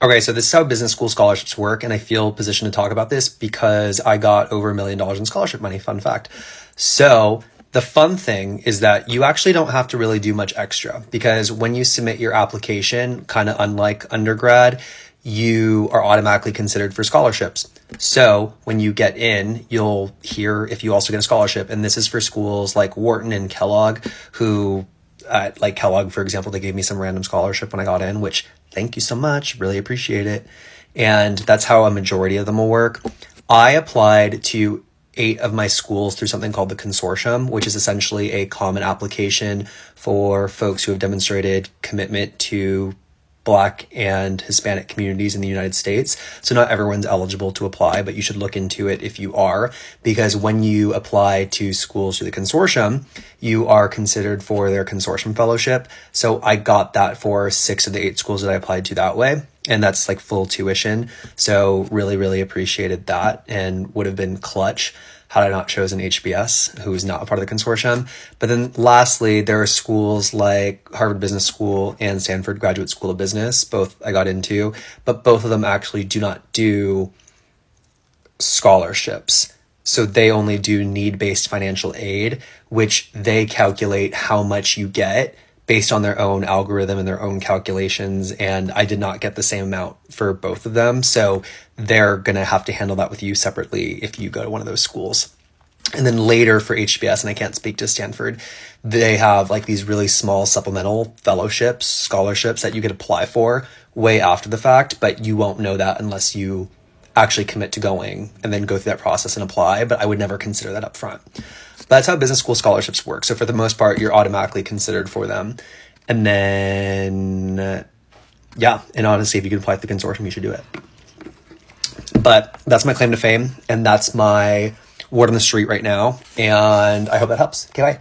Okay, so this is how business school scholarships work, and I feel positioned to talk about this because I got over $1 million in scholarship money. Fun fact. So the fun thing is that you actually don't have to really do much extra because when you submit your application, kind of unlike undergrad, you are automatically considered for scholarships. So when you get in, you'll hear if you also get a scholarship, and this is for schools like Wharton and Kellogg, who like Kellogg, for example, they gave me some random scholarship when I got in, which thank you so much. Really appreciate it. And that's how a majority of them will work. I applied to 8 of my schools through something called the consortium, which is essentially a common application for folks who have demonstrated commitment to Black and Hispanic communities in the United States. So not everyone's eligible to apply, but you should look into it if you are, because when you apply to schools through the consortium, you are considered for their consortium fellowship. So I got that for 6 of the 8 schools that I applied to that way. And that's like full tuition. So really, really appreciated that and would have been clutch had I not chosen HBS, who's not a part of the consortium. But then lastly, there are schools like Harvard Business School and Stanford Graduate School of Business. Both I got into, but both of them actually do not do scholarships. So they only do need-based financial aid, which they calculate how much you get based on their own algorithm and their own calculations. And I did not get the same amount for both of them. So they're going to have to handle that with you separately if you go to one of those schools. And then later for HBS, and I can't speak to Stanford, they have like these really small supplemental fellowships, scholarships that you could apply for way after the fact, but you won't know that unless you actually commit to going and then go through that process and apply. But I would never consider that up front. But that's how business school scholarships work. So for the most part, you're automatically considered for them. And then, yeah, and honestly, if you can apply to the consortium, you should do it. But that's my claim to fame, and that's my word on the street right now. And I hope that helps. Okay, bye.